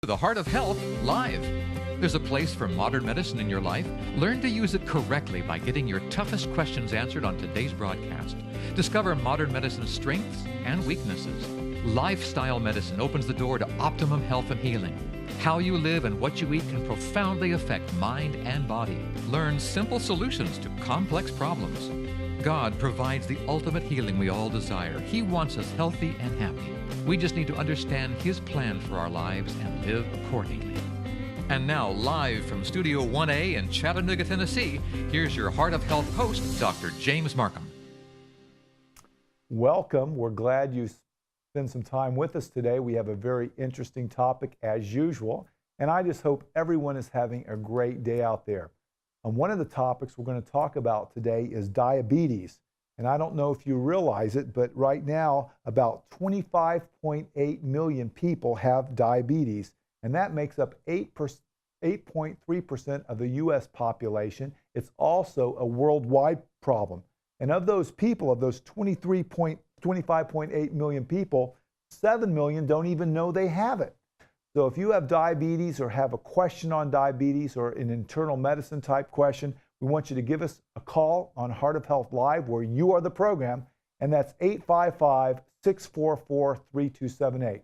to the Heart of Health Live. There's a place for modern medicine in your life. Learn to use it correctly by getting your toughest questions answered on today's broadcast. Discover modern medicine's strengths and weaknesses. Lifestyle medicine opens the door to optimum health and healing. How you live and what you eat can profoundly affect mind and body. Learn simple solutions to complex problems. God provides the ultimate healing we all desire. He wants us healthy and happy. We just need to understand His plan for our lives and live accordingly. And now, live from Studio 1A in Chattanooga, Tennessee, here's your Heart of Health host, Dr. James Markham. Welcome. We're glad you spend some time with us today. We have a very interesting topic as usual, and I just hope everyone is having a great day out there. And one of the topics we're going to talk about today is diabetes. And I don't know if you realize it, but right now about 25.8 million people have diabetes, and that makes up 8.3% of the U.S. population. It's also a worldwide problem. And of those people, of those 25.8 million people, 7 million don't even know they have it. So if you have diabetes or have a question on diabetes or an internal medicine type question, we want you to give us a call on Heart of Health Live, where you are the program, and that's 855-644-3278.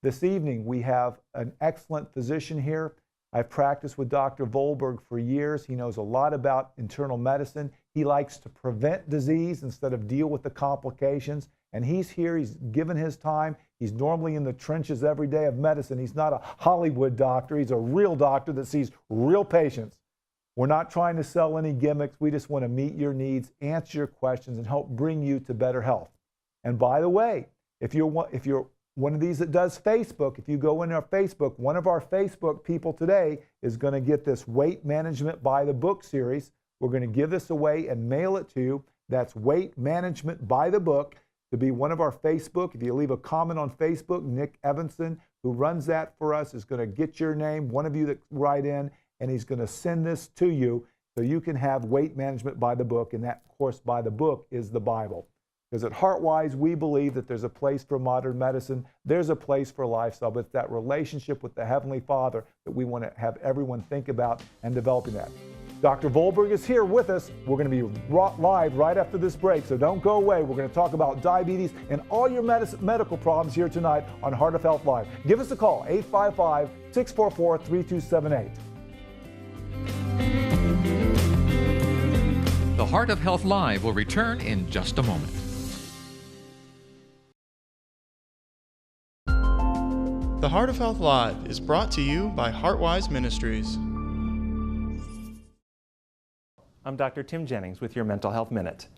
This evening, we have an excellent physician here. I've practiced with Dr. Vollberg for years. He knows a lot about internal medicine. He likes to prevent disease instead of deal with the complications. And he's here, he's given his time. He's normally in the trenches every day of medicine. He's not a Hollywood doctor. He's a real doctor that sees real patients. We're not trying to sell any gimmicks. We just want to meet your needs, answer your questions, and help bring you to better health. And by the way, if you're one of these that does Facebook, if you go in our Facebook, one of our Facebook people today is going to get this Weight Management by the Book series. We're going to give this away and mail it to you. That's Weight Management by the Book, to be one of our Facebook. If you leave a comment on Facebook, Nick Evanson, who runs that for us, is going to get your name, one of you that write in, and he's going to send this to you so you can have Weight Management by the Book. And that, of course, by the book is the Bible. Because at HeartWise, we believe that there's a place for modern medicine, there's a place for lifestyle, but it's that relationship with the Heavenly Father that we want to have everyone think about and developing that. Dr. Vollberg is here with us. We're going to be live right after this break, so don't go away. We're going to talk about diabetes and all your medical problems here tonight on Heart of Health Live. Give us a call, 855-644-3278. The Heart of Health Live will return in just a moment. The Heart of Health Live is brought to you by HeartWise Ministries. I'm Dr. Tim Jennings with your Mental Health Minute.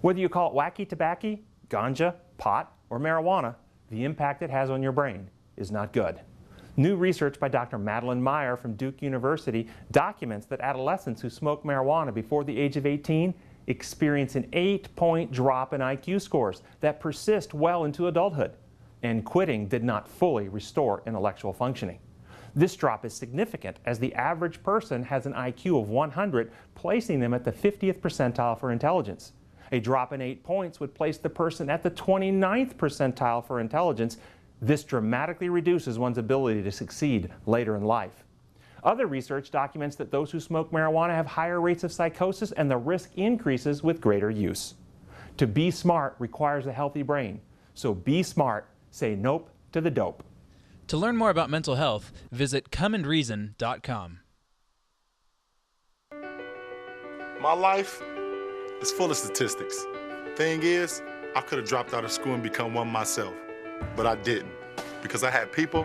Whether you call it wacky tobacco, ganja, pot, or marijuana, the impact it has on your brain is not good. New research by Dr. Madeline Meyer from Duke University documents that adolescents who smoke marijuana before the age of 18 experience an 8-point drop in IQ scores that persist well into adulthood. And quitting did not fully restore intellectual functioning. This drop is significant as the average person has an IQ of 100, placing them at the 50th percentile for intelligence. A drop in 8 points would place the person at the 29th percentile for intelligence. This dramatically reduces one's ability to succeed later in life. Other research documents that those who smoke marijuana have higher rates of psychosis, and the risk increases with greater use. To be smart requires a healthy brain. So be smart. Say nope to the dope. To learn more about mental health, visit comeandreason.com. My life is full of statistics. Thing is, I could have dropped out of school and become one myself, but I didn't, because I had people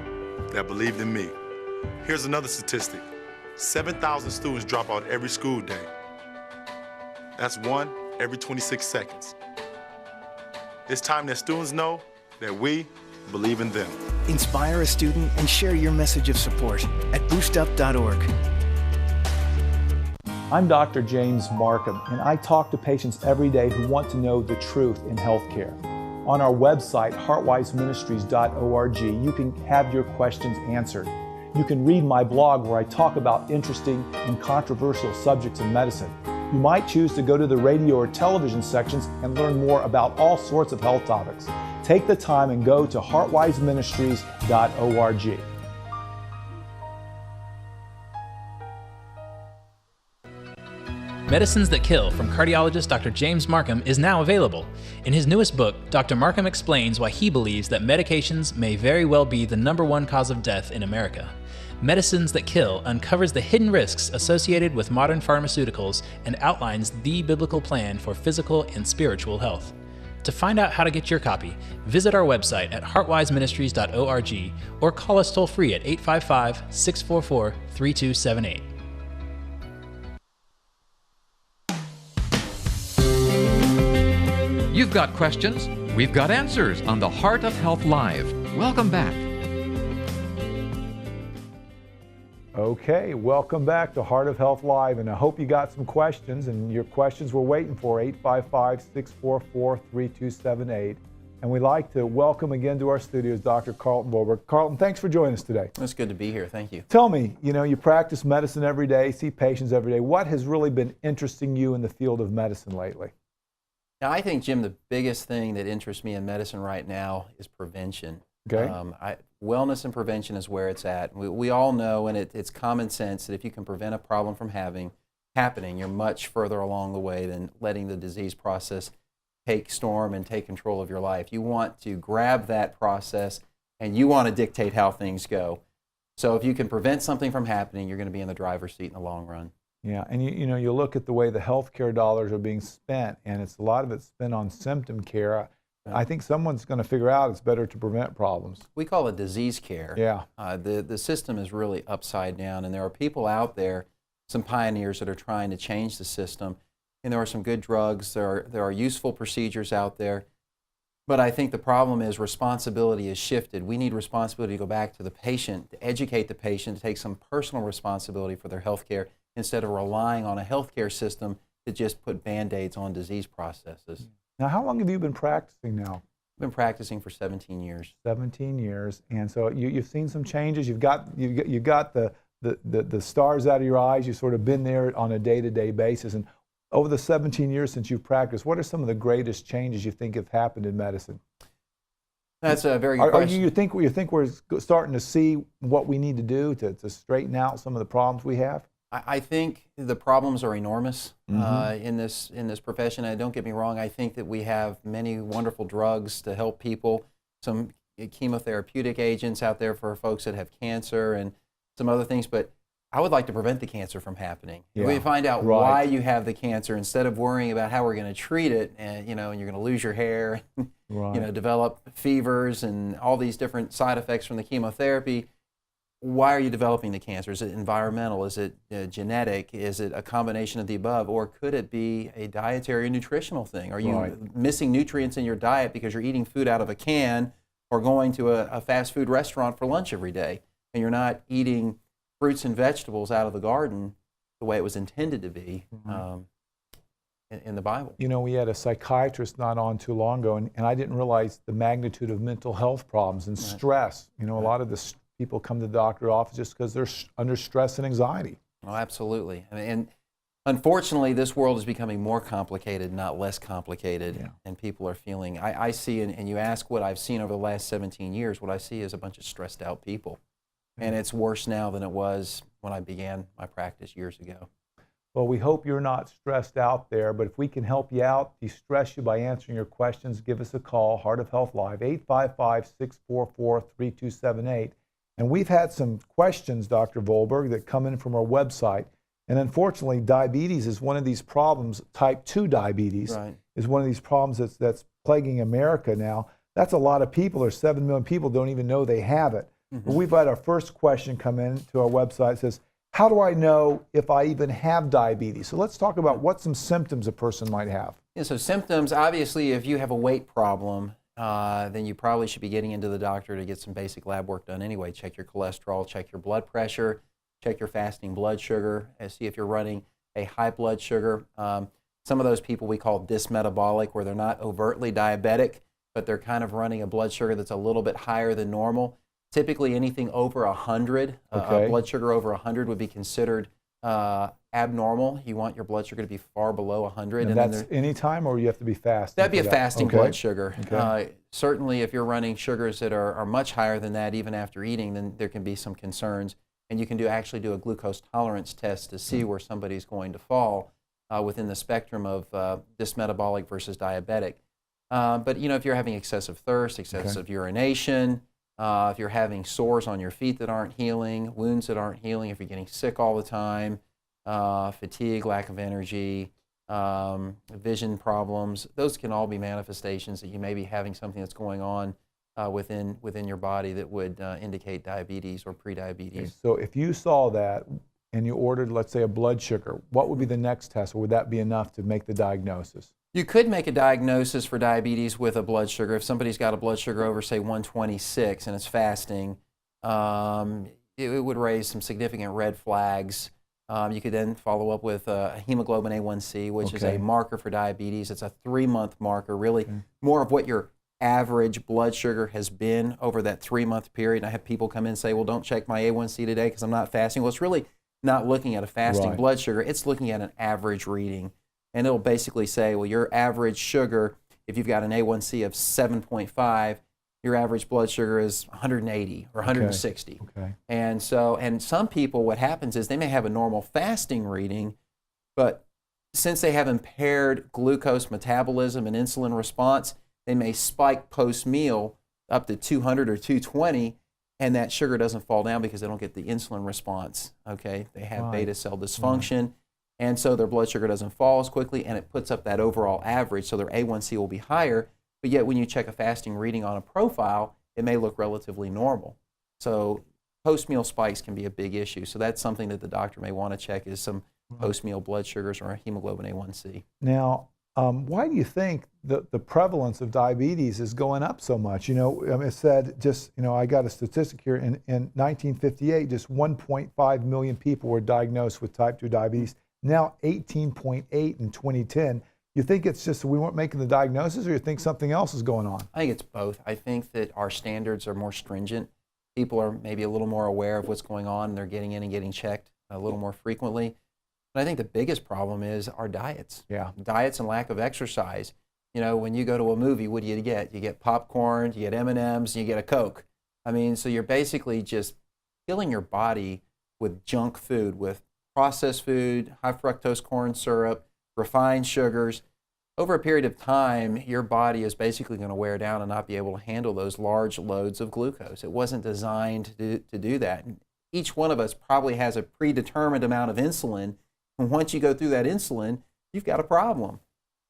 that believed in me. Here's another statistic. 7,000 students drop out every school day. That's one every 26 seconds. It's time that students know that we believe in them. Inspire a student and share your message of support at boostup.org. I'm Dr. James Markham, and I talk to patients every day who want to know the truth in healthcare. On our website, heartwiseministries.org, you can have your questions answered. You can read my blog where I talk about interesting and controversial subjects in medicine. You might choose to go to the radio or television sections and learn more about all sorts of health topics. Take the time and go to heartwiseministries.org. Medicines That Kill from cardiologist Dr. James Markham is now available. In his newest book, Dr. Markham explains why he believes that medications may very well be the #1 cause of death in America. Medicines That Kill uncovers the hidden risks associated with modern pharmaceuticals and outlines the biblical plan for physical and spiritual health. To find out how to get your copy, visit our website at heartwiseministries.org or call us toll-free at 855-644-3278. You've got questions, we've got answers on the Heart of Health Live. Welcome back. Okay, welcome back to Heart of Health Live, and I hope you got some questions, and your questions we're waiting for, 855-644-3278. And we'd like to welcome again to our studios Dr. Carlton Vollberg. Carlton, thanks for joining us today. It's good to be here. Thank you. Tell me, you practice medicine every day, see patients every day. What has really been interesting you in the field of medicine lately? Now, I think, Jim, the biggest thing that interests me in medicine right now is prevention. Okay. Wellness and prevention is where it's at. We all know, and it's common sense, that if you can prevent a problem from happening, you're much further along the way than letting the disease process take storm and take control of your life. You want to grab that process, and you want to dictate how things go. So if you can prevent something from happening, you're going to be in the driver's seat in the long run. Yeah, and you look at the way the healthcare dollars are being spent, and a lot of it's spent on symptom care. I think someone's going to figure out it's better to prevent problems. We call it disease care. Yeah. The system is really upside down, and there are people out there, some pioneers that are trying to change the system. And there are some good drugs. There are useful procedures out there. But I think the problem is responsibility is shifted. We need responsibility to go back to the patient, to educate the patient, to take some personal responsibility for their health care instead of relying on a healthcare system to just put Band-Aids on disease processes. Now, how long have you been practicing now? I've been practicing for 17 years. 17 years, and so you've seen some changes. You've got the stars out of your eyes. You've sort of been there on a day-to-day basis. And over the 17 years since you've practiced, what are some of the greatest changes you think have happened in medicine? That's a very good question. You think we're starting to see what we need to do to straighten out some of the problems we have? I think the problems are enormous in this profession. And don't get me wrong, I think that we have many wonderful drugs to help people, some chemotherapeutic agents out there for folks that have cancer and some other things, but I would like to prevent the cancer from happening. Yeah, if we find out why you have the cancer, instead of worrying about how we're going to treat it, and and you're going to lose your hair, develop fevers and all these different side effects from the chemotherapy. Why are you developing the cancer? Is it environmental? Is it genetic? Is it a combination of the above? Or could it be a dietary or nutritional thing? Are you missing nutrients in your diet because you're eating food out of a can or going to a fast food restaurant for lunch every day, and you're not eating fruits and vegetables out of the garden the way it was intended to be in the Bible? We had a psychiatrist not on too long ago, and I didn't realize the magnitude of mental health problems and stress. A lot of the people come to the doctor's office just because they're under stress and anxiety. Oh, absolutely. And unfortunately, this world is becoming more complicated, not less complicated, and people are feeling, I see, and you ask what I've seen over the last 17 years, what I see is a bunch of stressed out people. And it's worse now than it was when I began my practice years ago. Well, we hope you're not stressed out there, but if we can help you out, de-stress you by answering your questions, give us a call, Heart of Health Live, 855-644-3278. And we've had some questions, Dr. Vollberg, that come in from our website. And unfortunately, diabetes is one of these problems. Type 2 diabetes is one of these problems that's plaguing America now. That's a lot of people. There's 7 million people don't even know they have it. But we've had our first question come in to our website. It says, how do I know if I even have diabetes? So let's talk about what some symptoms a person might have. Yeah, so symptoms, obviously, if you have a weight problem, then you probably should be getting into the doctor to get some basic lab work done anyway. Check your cholesterol, check your blood pressure, check your fasting blood sugar, and see if you're running a high blood sugar. Some of those people we call dysmetabolic, where they're not overtly diabetic, but they're kind of running a blood sugar that's a little bit higher than normal. Typically anything over 100, blood sugar over 100 would be considered abnormal. You want your blood sugar to be far below 100. And that's any time, or you have to be fasting? That'd be a fasting blood sugar. Certainly if you're running sugars that are much higher than that even after eating, then there can be some concerns. And you can actually do a glucose tolerance test to see where somebody's going to fall. within the spectrum of dysmetabolic versus diabetic. But if you're having excessive thirst, excessive urination, if you're having sores on your feet that aren't healing, wounds that aren't healing, if you're getting sick all the time, fatigue, lack of energy, vision problems, those can all be manifestations that you may be having something that's going on within your body that would indicate diabetes or prediabetes. Okay, so if you saw that and you ordered, let's say, a blood sugar, what would be the next test, or would that be enough to make the diagnosis? You could make a diagnosis for diabetes with a blood sugar. If somebody's got a blood sugar over, say, 126 and it's fasting, it would raise some significant red flags. You could then follow up with a hemoglobin A1C, which is a marker for diabetes. It's a 3-month marker, really more of what your average blood sugar has been over that 3-month period. And I have people come in and say, well, don't check my A1C today because I'm not fasting. Well, it's really not looking at a fasting blood sugar. It's looking at an average reading. And it'll basically say, well, your average sugar, if you've got an A1C of 7.5, your average blood sugar is 180 or 160. And some people, what happens is they may have a normal fasting reading, but since they have impaired glucose metabolism and insulin response, they may spike post-meal up to 200 or 220, and that sugar doesn't fall down because they don't get the insulin response. They have beta cell dysfunction, and so their blood sugar doesn't fall as quickly, and it puts up that overall average, so their A1C will be higher. But yet when you check a fasting reading on a profile, it may look relatively normal. So post-meal spikes can be a big issue. So that's something that the doctor may want to check, is some post-meal blood sugars or a hemoglobin A1C. Now, why do you think the prevalence of diabetes is going up so much? It said I got a statistic here. In 1958, just 1.5 million people were diagnosed with type 2 diabetes. Now 18.8 in 2010. You think it's just we weren't making the diagnosis, or you think something else is going on? I think it's both. I think that our standards are more stringent. People are maybe a little more aware of what's going on, and they're getting in and getting checked a little more frequently. But I think the biggest problem is our diets. Diets and lack of exercise. When you go to a movie, what do you get? You get popcorn, you get M&Ms, and you get a Coke. So you're basically just filling your body with junk food, with processed food, high fructose corn syrup, refined sugars. Over a period of time, your body is basically going to wear down and not be able to handle those large loads of glucose. It wasn't designed to do that. And each one of us probably has a predetermined amount of insulin, and once you go through that insulin, you've got a problem.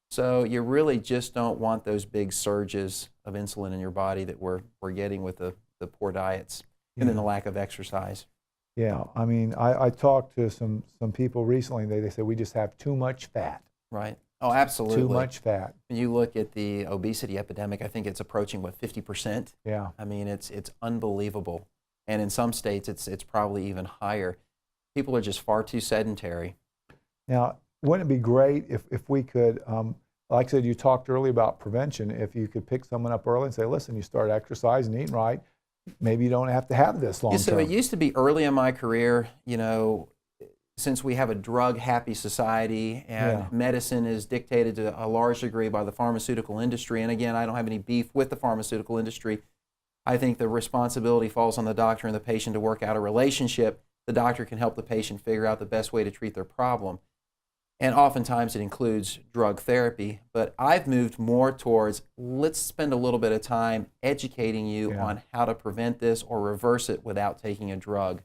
So you really just don't want those big surges of insulin in your body that we're getting with the poor diets and then the lack of exercise. Yeah, I talked to some people recently, and they said we just have too much fat. Right. Oh, absolutely. Too much fat. When you look at the obesity epidemic, I think it's approaching, 50%? Yeah. It's unbelievable. And in some states, it's probably even higher. People are just far too sedentary. Now, wouldn't it be great if we could, like I said, you talked earlier about prevention, if you could pick someone up early and say, listen, you start exercising, eating right, maybe you don't have to have this long term. So it used to be early in my career, since we have a drug-happy society and medicine is dictated to a large degree by the pharmaceutical industry, and again, I don't have any beef with the pharmaceutical industry. I think the responsibility falls on the doctor and the patient to work out a relationship. The doctor can help the patient figure out the best way to treat their problem. And oftentimes it includes drug therapy, but I've moved more towards, let's spend a little bit of time educating you on how to prevent this or reverse it without taking a drug.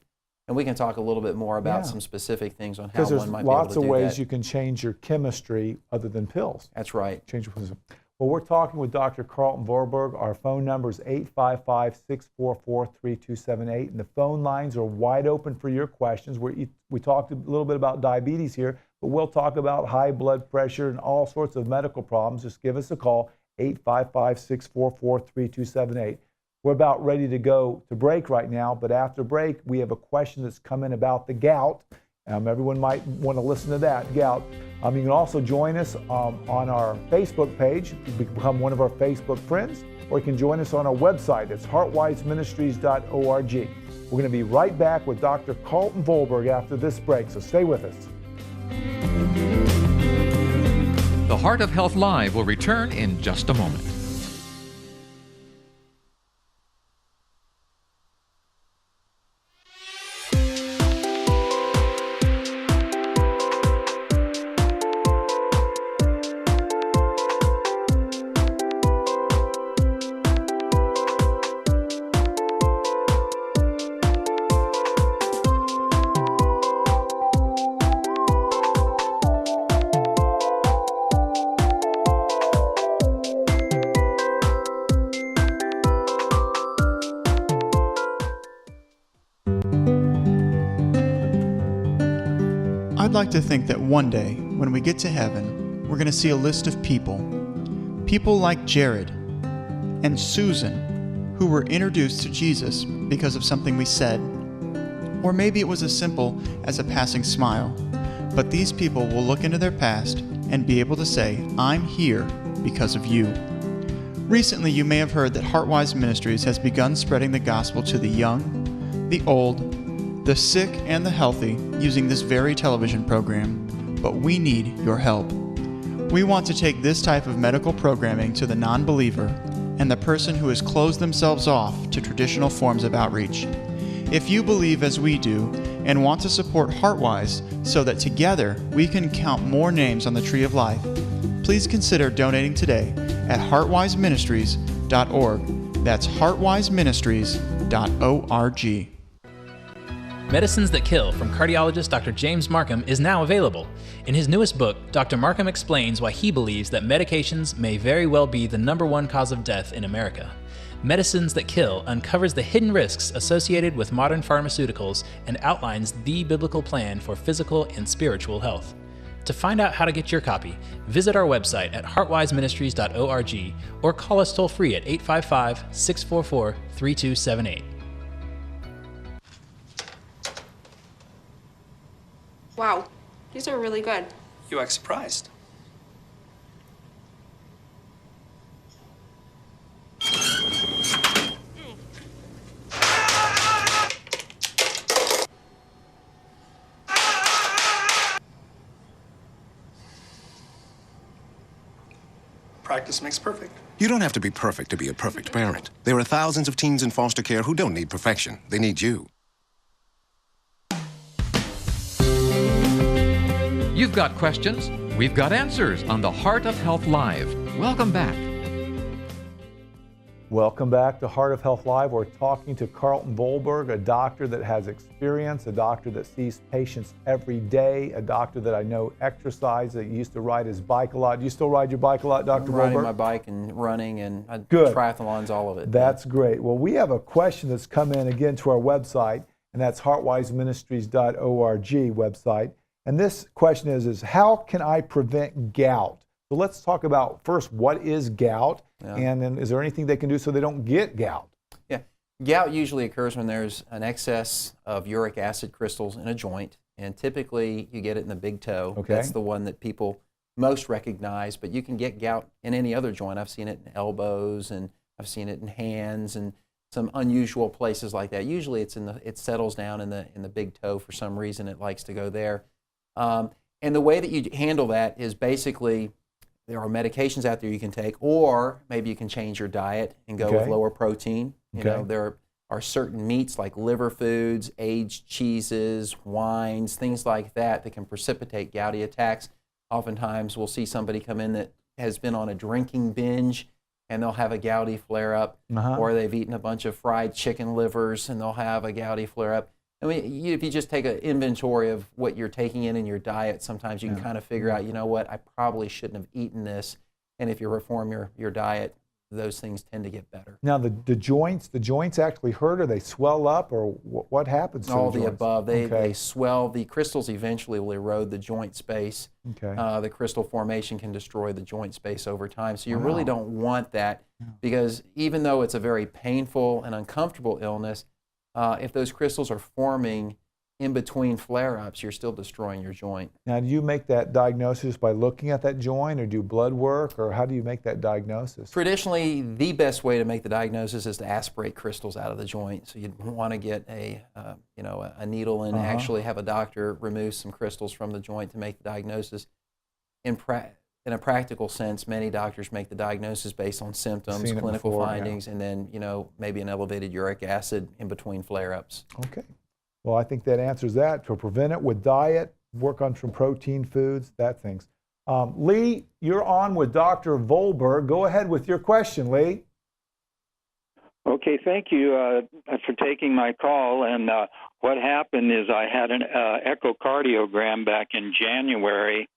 And we can talk a little bit more about some specific things on how one might be able to do that. Because there's lots of ways you can change your chemistry other than pills. That's right. Change your chemistry. Well, we're talking with Dr. Carlton Vollberg. Our phone number is 855-644-3278, and the phone lines are wide open for your questions. We talked a little bit about diabetes here, but we'll talk about high blood pressure and all sorts of medical problems. Just give us a call, 855-644-3278. We're about ready to go to break right now, but after break, we have a question that's come in about the gout. Everyone might want to listen to that, gout. You can also join us on our Facebook page, become one of our Facebook friends, or you can join us on our website. It's heartwiseministries.org. We're going to be right back with Dr. Carlton Vollberg after this break, so stay with us. The Heart of Health Live will return in just a moment. I'd like to think that one day, when we get to heaven, we're going to see a list of people like Jared and Susan, who were introduced to Jesus because of something we said, or maybe it was as simple as a passing smile. But these people will look into their past and be able to say, I'm here because of you. Recently, you may have heard that Heartwise Ministries has begun spreading the gospel to the young, the old, the sick, and the healthy using this very television program, but we need your help. We want to take this type of medical programming to the non-believer and the person who has closed themselves off to traditional forms of outreach. If you believe as we do and want to support Heartwise so that together we can count more names on the Tree of Life, please consider donating today at heartwiseministries.org. That's heartwiseministries.org. Medicines That Kill from cardiologist Dr. James Markham is now available. In his newest book, Dr. Markham explains why he believes that medications may very well be the #1 cause of death in America. Medicines That Kill uncovers the hidden risks associated with modern pharmaceuticals and outlines the biblical plan for physical and spiritual health. To find out how to get your copy, visit our website at heartwiseministries.org or call us toll-free at 855-644-3278. Wow, these are really good. You act surprised. Practice makes perfect. You don't have to be perfect to be a perfect parent. There are thousands of teens in foster care who don't need perfection. They need you. You've got questions, we've got answers on the Heart of Health Live. Welcome back. Welcome back to Heart of Health Live. We're talking to Carlton Vollberg, a doctor that has experience, a doctor that sees patients every day, a doctor that I know exercises, that used to ride his bike a lot. Do you still ride your bike a lot, Dr. Vollberg? Riding my bike and running and Good. triathlons, all of it. That's great. Well, we have a question that's come in again to our website, and that's heartwiseministries.org website. And this question is how can I prevent gout? So let's talk about first, what is gout? Yeah. And then is there anything they can do so they don't get gout? Yeah, gout usually occurs when there's an excess of uric acid crystals in a joint, and typically you get it in the big toe. Okay. That's the one that people most recognize, but you can get gout in any other joint. I've seen it in elbows, and I've seen it in hands, and some unusual places like that. Usually it settles down in the big toe for some reason. It likes to go there. And the way that you handle that is basically there are medications out there you can take, or maybe you can change your diet and go with lower protein. You know, there are certain meats like liver foods, aged cheeses, wines, things like that that can precipitate gouty attacks. Oftentimes we'll see somebody come in that has been on a drinking binge and they'll have a gouty flare-up, or they've eaten a bunch of fried chicken livers and they'll have a gouty flare-up. I mean, if you just take an inventory of what you're taking in your diet, sometimes you can kind of figure out, you know what, I probably shouldn't have eaten this. And if you reform your diet, those things tend to get better. Now, the joints actually hurt, or they swell up, or what happens to all the the joints? above. They swell. The crystals eventually will erode the joint space. The crystal formation can destroy the joint space over time. So you really don't want that, because even though it's a very painful and uncomfortable illness, if those crystals are forming in between flare-ups, you're still destroying your joint. Now, do you make that diagnosis by looking at that joint, or do blood work, or how do you make that diagnosis? Traditionally, the best way to make the diagnosis is to aspirate crystals out of the joint. So you'd want to get a needle and actually have a doctor remove some crystals from the joint to make the diagnosis. In a practical sense, many doctors make the diagnosis based on symptoms, clinical findings, and then maybe an elevated uric acid in between flare-ups. Okay. Well, I think that answers that. To prevent it with diet, work on some protein foods, that things. Lee, you're on with Dr. Vollberg. Go ahead with your question, Lee. Okay, thank you for taking my call. And what happened is I had an echocardiogram back in January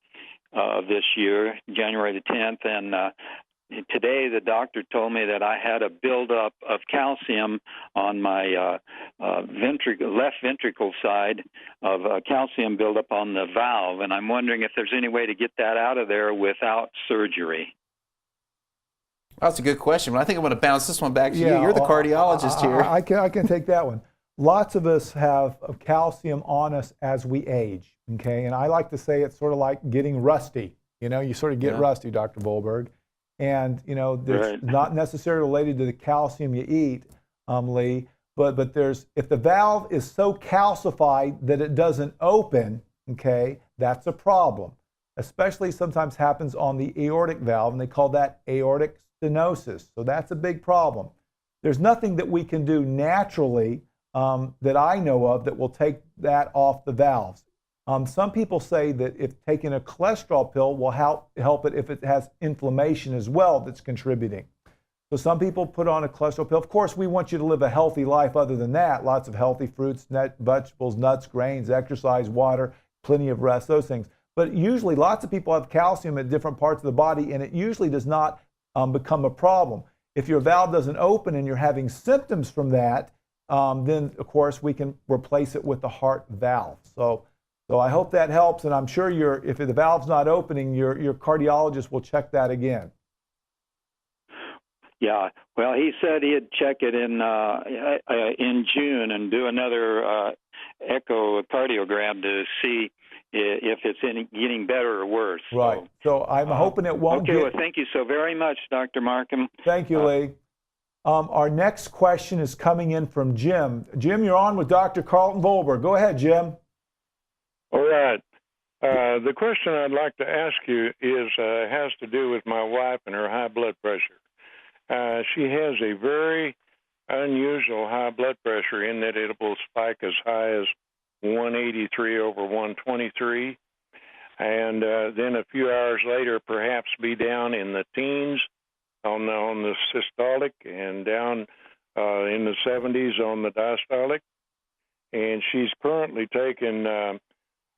of this year, January the 10th, and today the doctor told me that I had a buildup of calcium on my left ventricle side of calcium buildup on the valve, and I'm wondering if there's any way to get that out of there without surgery. That's a good question, but I think I'm going to bounce this one back to you. You're the cardiologist here. I can take that one. Lots of us have calcium on us as we age, okay? And I like to say it's sort of like getting rusty. You sort of get rusty, Dr. Vollberg. And, there's not necessarily related to the calcium you eat, Lee, but there's, if the valve is so calcified that it doesn't open, okay, that's a problem. Especially sometimes happens on the aortic valve, and they call that aortic stenosis. So that's a big problem. There's nothing that we can do naturally that I know of that will take that off the valves. Some people say that if taking a cholesterol pill will help it if it has inflammation as well that's contributing. So some people put on a cholesterol pill. Of course, we want you to live a healthy life other than that. Lots of healthy fruits, vegetables, nuts, grains, exercise, water, plenty of rest, those things. But usually lots of people have calcium at different parts of the body, and it usually does not become a problem. If your valve doesn't open and you're having symptoms from that, then of course we can replace it with the heart valve. So I hope that helps, and I'm sure if the valve's not opening, your cardiologist will check that again. Yeah, well, he said he'd check it in June and do another echocardiogram to see if it's getting better or worse. Right. So I'm hoping it won't. Okay. Well, thank you so very much, Dr. Markham. Thank you, Lee. Our next question is coming in from Jim. Jim, you're on with Dr. Carlton Vollberg. Go ahead, Jim. All right. The question I'd like to ask you has to do with my wife and her high blood pressure. She has a very unusual high blood pressure in that it will spike as high as 183 over 123, and then a few hours later perhaps be down in the teens on the systolic and down in the 70s on the diastolic. And she's currently taking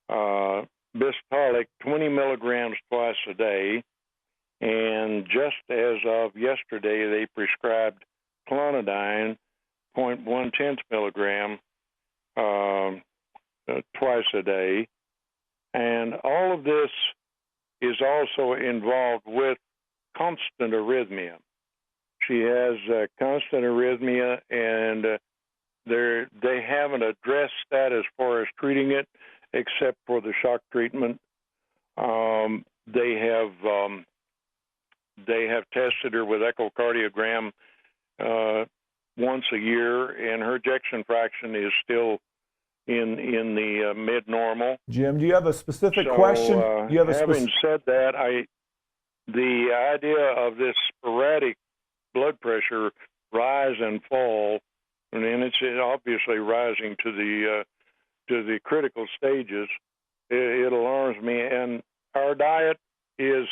Bistolic 20 milligrams twice a day, and just as of yesterday they prescribed clonidine 0.1 milligram twice a day. And all of this is also involved with constant arrhythmia. She has constant arrhythmia, and they haven't addressed that as far as treating it, except for the shock treatment. They have tested her with echocardiogram once a year, and her ejection fraction is still in the mid-normal. Jim, do you have a specific question? Having said that, the idea of this sporadic blood pressure rise and fall, and it's obviously rising to the critical stages, it alarms me. And our diet is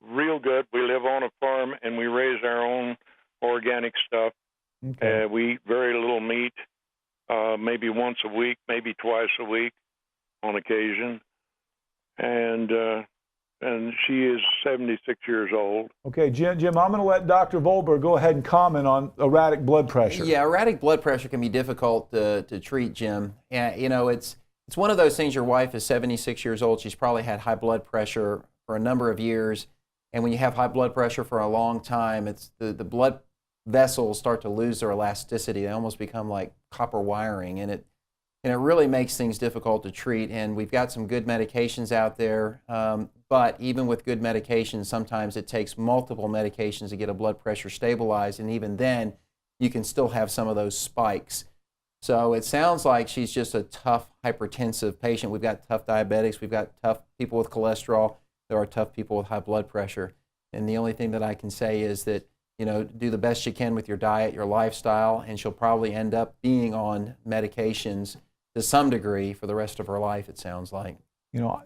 real good. We live on a farm and we raise our own organic stuff. Okay. We eat very little meat, maybe once a week, maybe twice a week on occasion. And she is 76 years old. Okay, Jim, I'm going to let Dr. Vollberg go ahead and comment on erratic blood pressure. Yeah, erratic blood pressure can be difficult to treat, Jim. And, it's one of those things. Your wife is 76 years old. She's probably had high blood pressure for a number of years. And when you have high blood pressure for a long time, it's the blood vessels start to lose their elasticity. They almost become like copper wiring, and it really makes things difficult to treat. And we've got some good medications out there, but even with good medications, sometimes it takes multiple medications to get a blood pressure stabilized, and even then, you can still have some of those spikes. So it sounds like she's just a tough hypertensive patient. We've got tough diabetics, we've got tough people with cholesterol, there are tough people with high blood pressure. And the only thing that I can say is that, do the best you can with your diet, your lifestyle, and she'll probably end up being on medications to some degree for the rest of her life, it sounds like.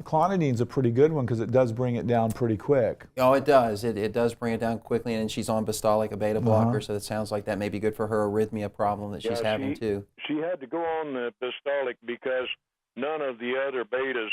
Clonidine's a pretty good one because it does bring it down pretty quick. Oh, it does. It does bring it down quickly, and she's on Bistolic, a beta blocker, so it sounds like that may be good for her arrhythmia problem that she's having too. She had to go on the Bistolic because none of the other betas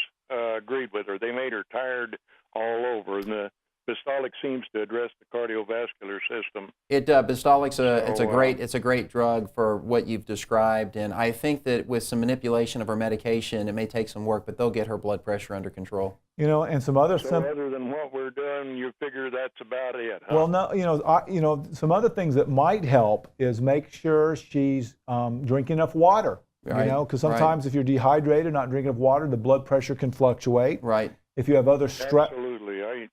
agreed with her. They made her tired all over, and Bistolic seems to address the cardiovascular system. It Bistolic's it's a great drug for what you've described, and I think that with some manipulation of her medication, it may take some work, but they'll get her blood pressure under control. You know, and some other other than what we're doing, you figure that's about it, huh? Well, no, some other things that might help is make sure she's drinking enough water. Right. You know, because sometimes if you're dehydrated, not drinking enough water, the blood pressure can fluctuate. Right. If you have other stress. Absolutely. Yeah.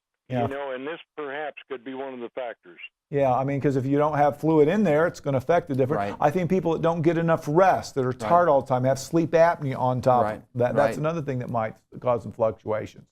You know, and this perhaps could be one of the factors. Yeah, I mean, because if you don't have fluid in there, it's going to affect the different. Right. I think people that don't get enough rest, that are tired all the time, have sleep apnea on top. Right. That's another thing that might cause some fluctuations.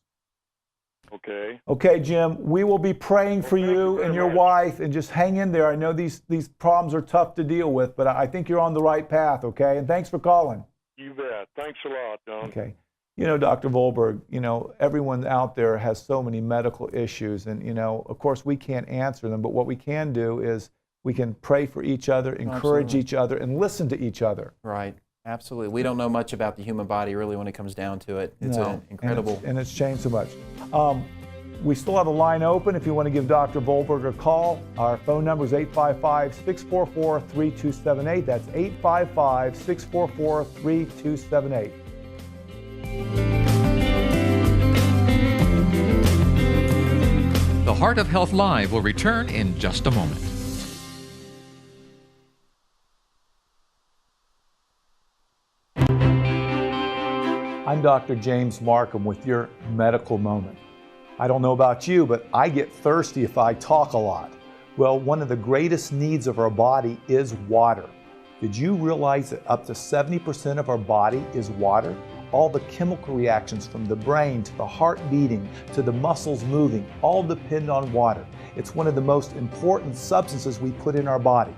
Okay. Okay, Jim, we will be praying for you and your wife, and just hang in there. I know these problems are tough to deal with, but I think you're on the right path, okay? And thanks for calling. You bet. Thanks a lot, Don. Okay. You know, Dr. Vollberg, you know, everyone out there has so many medical issues, and, you know, of course we can't answer them, but what we can do is we can pray for each other, encourage each other, and listen to each other. Right. Absolutely. We don't know much about the human body, really, when it comes down to it. It's an incredible. And it's changed so much. We still have a line open if you want to give Dr. Vollberg a call. Our phone number is 855-644-3278. That's 855-644-3278. The Heart of Health Live will return in just a moment. I'm Dr. James Markham with your medical moment. I don't know about you, but I get thirsty if I talk a lot. Well, one of the greatest needs of our body is water. Did you realize that up to 70% of our body is water? All the chemical reactions from the brain to the heart beating to the muscles moving all depend on water. It's one of the most important substances we put in our body.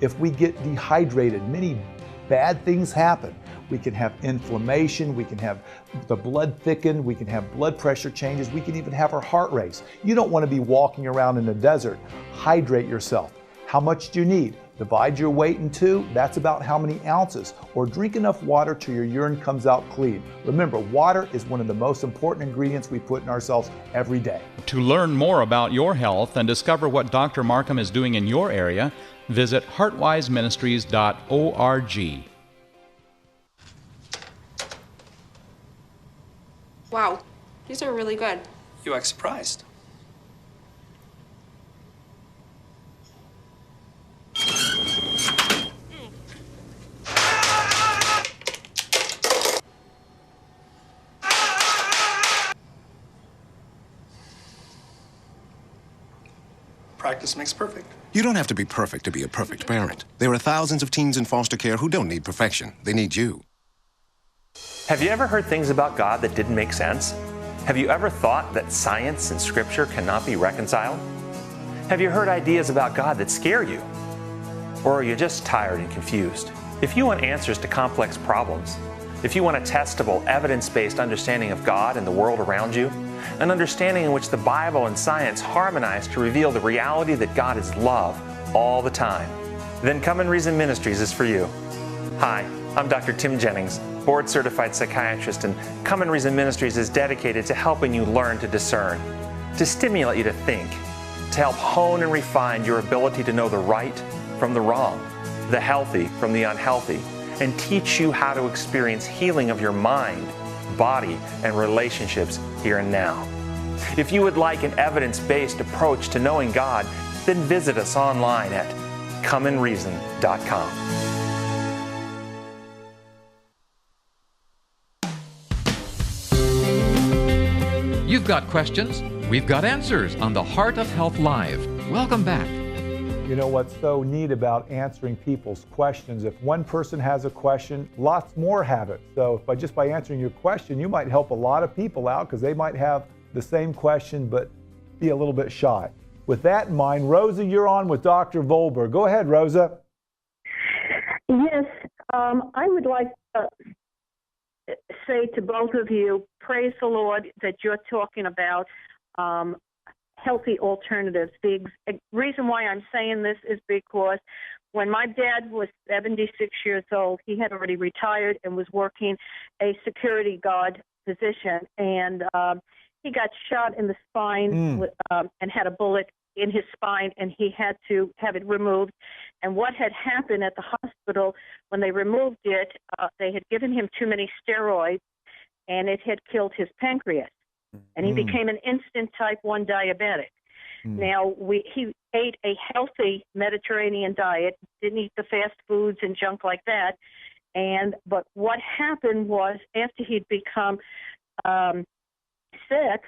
If we get dehydrated, many bad things happen. We can have inflammation, we can have the blood thickened, we can have blood pressure changes, we can even have our heart race. You don't want to be walking around in the desert. Hydrate yourself. How much do you need? Divide your weight in two, that's about how many ounces. Or drink enough water till your urine comes out clean. Remember, water is one of the most important ingredients we put in ourselves every day. To learn more about your health and discover what Dr. Markham is doing in your area, visit heartwiseministries.org. Wow, these are really good. You act surprised. Practice makes perfect. You don't have to be perfect to be a perfect parent. There are thousands of teens in foster care who don't need perfection. They need you. Have you ever heard things about God that didn't make sense? Have you ever thought that science and Scripture cannot be reconciled? Have you heard ideas about God that scare you? Or are you just tired and confused? If you want answers to complex problems, if you want a testable, evidence-based understanding of God and the world around you, an understanding in which the Bible and science harmonize to reveal the reality that God is love all the time, then Come and Reason Ministries is for you. Hi, I'm Dr. Tim Jennings, board-certified psychiatrist, and Come and Reason Ministries is dedicated to helping you learn to discern, to stimulate you to think, to help hone and refine your ability to know the right from the wrong, the healthy from the unhealthy, and teach you how to experience healing of your mind, body, and relationships here and now. If you would like an evidence-based approach to knowing God, then visit us online at comeandreason.com. You've got questions, we've got answers on the Heart of Health Live. Welcome back. You know what's so neat about answering people's questions? If one person has a question, lots more have it. So just by answering your question, you might help a lot of people out because they might have the same question but be a little bit shy. With that in mind, Rosa, you're on with Dr. Vollberg. Go ahead, Rosa. Yes, I would like to say to both of you, praise the Lord that you're talking about healthy alternatives. The reason why I'm saying this is because when my dad was 76 years old, he had already retired and was working a security guard position. And he got shot in the spine and had a bullet in his spine, and he had to have it removed. And what had happened at the hospital when they removed it, they had given him too many steroids, and it had killed his pancreas. And he became an instant type 1 diabetic. Now, he ate a healthy Mediterranean diet, didn't eat the fast foods and junk like that. But what happened was, after he'd become sick,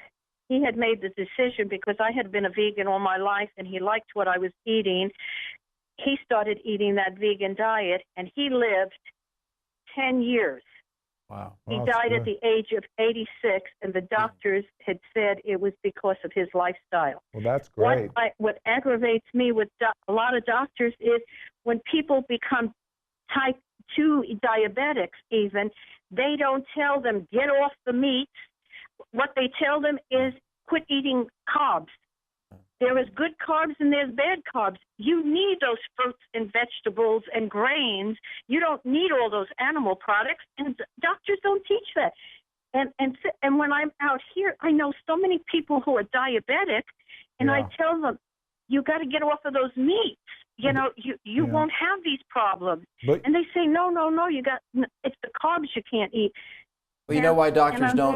he had made the decision, because I had been a vegan all my life and he liked what I was eating. He started eating that vegan diet, and he lived 10 years. Wow. He died at the age of 86, and the doctors had said it was because of his lifestyle. Well, that's great. What aggravates me with a lot of doctors is when people become type 2 diabetics even, they don't tell them, get off the meat. What they tell them is quit eating carbs. There is good carbs and there's bad carbs. You need those fruits and vegetables and grains. You don't need all those animal products, and doctors don't teach that. And when I'm out here, I know so many people who are diabetic, and I tell them, you got to get off of those meats. You know, you won't have these problems. And they say, no, it's the carbs you can't eat. Well, you know why doctors don't.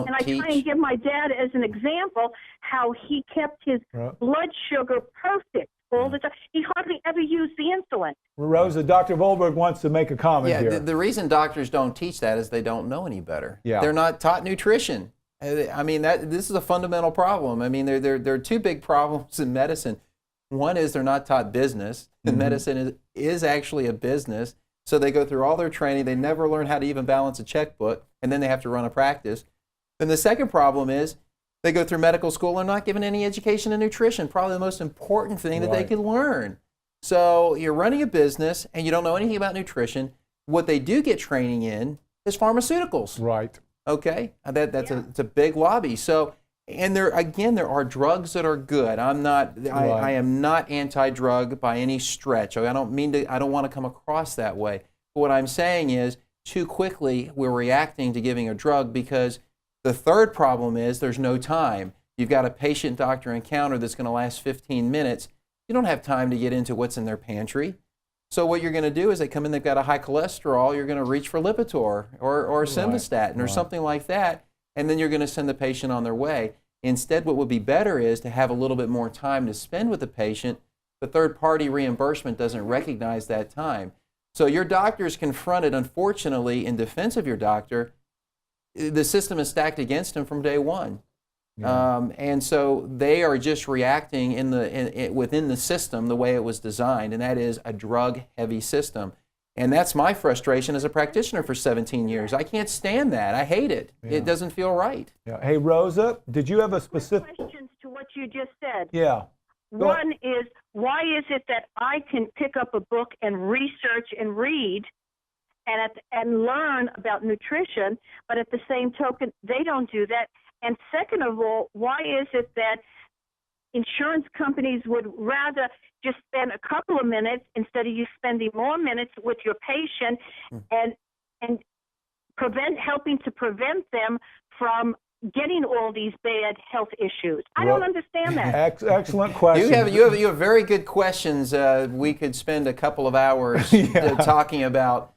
And I try and give my dad as an example how he kept his blood sugar perfect all the time. He hardly ever used the insulin. Rosa, Dr. Vollberg wants to make a comment here. The reason doctors don't teach that is they don't know any better. Yeah. They're not taught nutrition. I mean, this is a fundamental problem. I mean, there are two big problems in medicine. One is they're not taught business, and medicine is actually a business. So they go through all their training. They never learn how to even balance a checkbook, and then they have to run a practice. Then the second problem is they go through medical school and not given any education in nutrition, probably the most important thing that they can learn. So you're running a business, and you don't know anything about nutrition. What they do get training in is pharmaceuticals. Right. Okay? It's a big lobby. So, and there are drugs that are good. I am not anti-drug by any stretch. I don't want to come across that way. But what I'm saying is, too quickly we're reacting to giving a drug, because the third problem is there's no time. You've got a patient-doctor encounter that's going to last 15 minutes. You don't have time to get into what's in their pantry. So what you're going to do is they come in, they've got a high cholesterol, you're going to reach for Lipitor or simvastatin or something like that, and then you're going to send the patient on their way. Instead, what would be better is to have a little bit more time to spend with the patient. The third-party reimbursement doesn't recognize that time. So your doctor is confronted, unfortunately, in defense of your doctor. The system is stacked against him from day one. Yeah. And so they are just reacting within the system the way it was designed, and that is a drug-heavy system. And that's my frustration as a practitioner for 17 years. I can't stand that. I hate it. Yeah. It doesn't feel right. Yeah. Hey, Rosa, did you have a specific... questions to what you just said. Yeah. One is, why is it that I can pick up a book and research and read and learn about nutrition, but at the same token, they don't do that? And second of all, why is it that insurance companies would rather just spend a couple of minutes instead of you spending more minutes with your patient and helping to prevent them from getting all these bad health issues? I don't understand that. Excellent question. You have very good questions. We could spend a couple of hours talking about.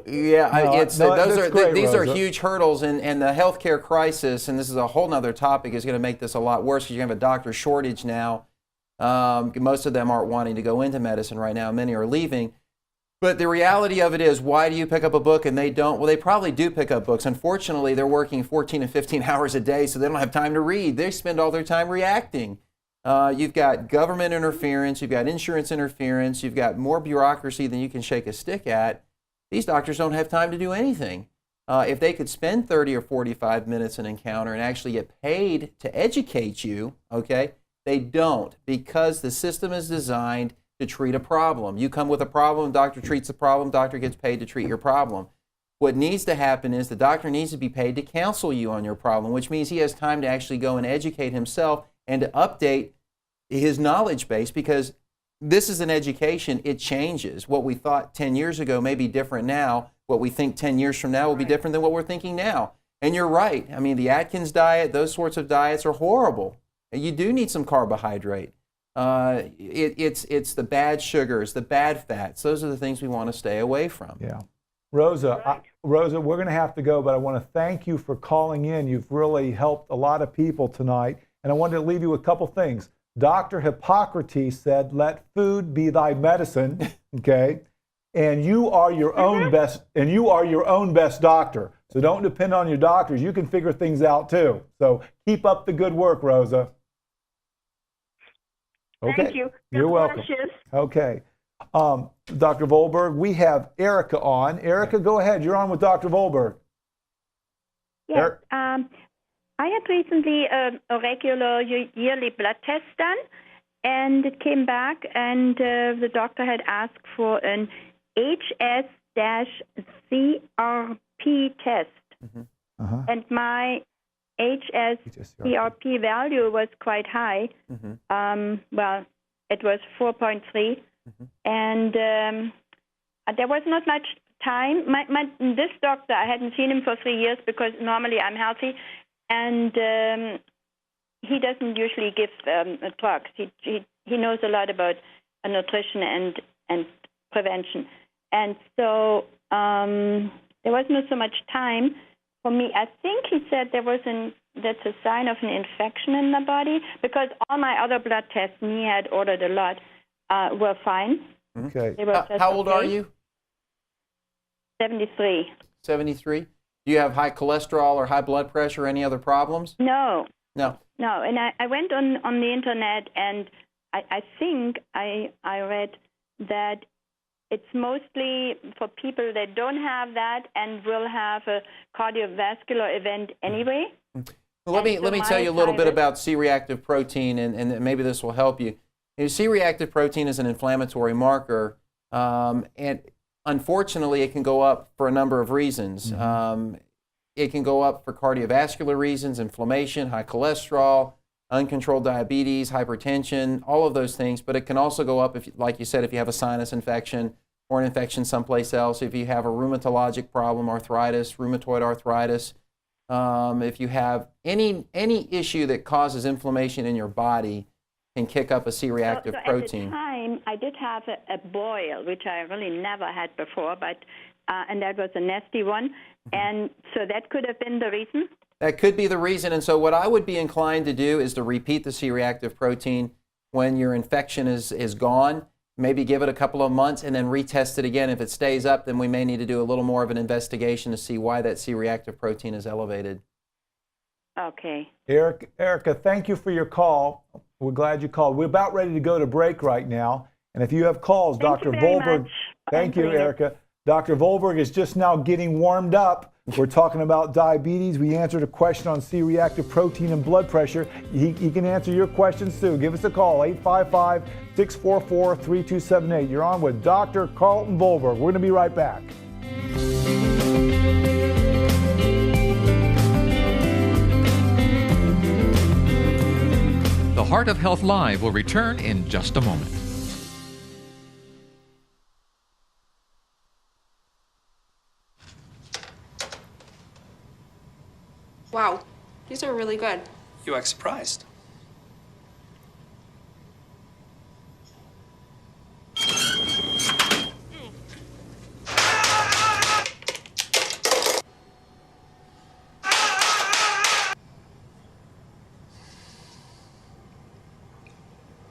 Yeah, these are huge hurdles, and the healthcare crisis, and this is a whole other topic, is going to make this a lot worse, because you have a doctor shortage now. Most of them aren't wanting to go into medicine right now. Many are leaving. But the reality of it is, why do you pick up a book and they don't? Well, they probably do pick up books. Unfortunately, they're working 14 and 15 hours a day, so they don't have time to read. They spend all their time reacting. You've got government interference, you've got insurance interference, you've got more bureaucracy than you can shake a stick at. These doctors don't have time to do anything. If they could spend 30 or 45 minutes an encounter and actually get paid to educate you, okay, they don't, because the system is designed to treat a problem. You come with a problem, doctor treats the problem, doctor gets paid to treat your problem. What needs to happen is the doctor needs to be paid to counsel you on your problem, which means he has time to actually go and educate himself and to update his knowledge base, because this is an education. It changes. What we thought 10 years ago may be different now. What we think 10 years from now will be different than what we're thinking now. And you're right. I mean, the Atkins diet, those sorts of diets are horrible. You do need some carbohydrate. It's the bad sugars, the bad fats. Those are the things we want to stay away from. Yeah. Rosa, Rosa, we're going to have to go, but I want to thank you for calling in. You've really helped a lot of people tonight. And I wanted to leave you with a couple things. Dr. Hippocrates said, "Let food be thy medicine." Okay? And you are your own best, and you are your own best doctor. So don't depend on your doctors. You can figure things out too. So keep up the good work, Rosa. Okay. Thank you. You're welcome. Okay. Dr. Vollberg, we have Erica on. Erica, go ahead. You're on with Dr. Vollberg. Yes. I had recently a regular yearly blood test done, and it came back, and the doctor had asked for an HS-CRP test. And my HS-CRP value was quite high. Well, it was 4.3. And there was not much time. This doctor, I hadn't seen him for 3 years because normally I'm healthy, and he doesn't usually give drugs. He knows a lot about nutrition and prevention. And so there was not so much time for me. I think he said that's a sign of an infection in the body, because all my other blood tests, and he had ordered a lot, were fine. Okay. How old are you? 73. 73. Do you have high cholesterol or high blood pressure or any other problems? No. No. No, and I went on the internet, and I think I read that it's mostly for people that don't have that and will have a cardiovascular event anyway. Well, let me tell you a little bit about C-reactive protein, and maybe this will help you. C-reactive protein is an inflammatory marker, and unfortunately, it can go up for a number of reasons. It can go up for cardiovascular reasons, inflammation, high cholesterol, uncontrolled diabetes, hypertension, all of those things. But it can also go up, if, like you said, if you have a sinus infection or an infection someplace else, if you have a rheumatologic problem, arthritis, rheumatoid arthritis, if you have any issue that causes inflammation in your body, can kick up a C-reactive protein. At the time, I did have a boil, which I really never had before, but and that was a nasty one, and so that could have been the reason. That could be the reason, and so what I would be inclined to do is to repeat the C-reactive protein when your infection is gone. Maybe give it a couple of months and then retest it again. If it stays up, then we may need to do a little more of an investigation to see why that C-reactive protein is elevated. Okay. Erica, thank you for your call. We're glad you called. We're about ready to go to break right now. And if you have calls, Dr. Vollberg. Thank you, Erica. Dr. Vollberg is just now getting warmed up. We're talking about diabetes. We answered a question on C-reactive protein and blood pressure. He can answer your questions too. Give us a call, 855-644-3278. You're on with Dr. Carlton Vollberg. We're going to be right back. The Heart of Health Live will return in just a moment. Wow, these are really good. You act surprised.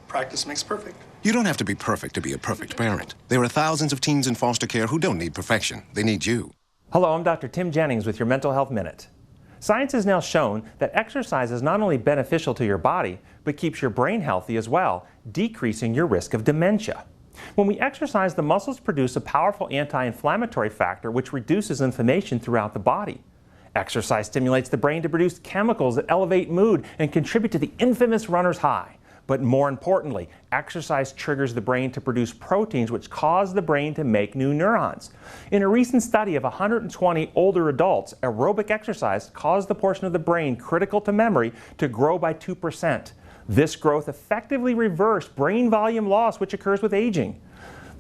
Practice makes perfect. You don't have to be perfect to be a perfect parent. There are thousands of teens in foster care who don't need perfection. They need you. Hello, I'm Dr. Tim Jennings with your Mental Health Minute. Science has now shown that exercise is not only beneficial to your body, but keeps your brain healthy as well, decreasing your risk of dementia. When we exercise, the muscles produce a powerful anti-inflammatory factor which reduces inflammation throughout the body. Exercise stimulates the brain to produce chemicals that elevate mood and contribute to the infamous runner's high. But more importantly, exercise triggers the brain to produce proteins which cause the brain to make new neurons. In a recent study of 120 older adults, aerobic exercise caused the portion of the brain critical to memory to grow by 2%. This growth effectively reversed brain volume loss which occurs with aging.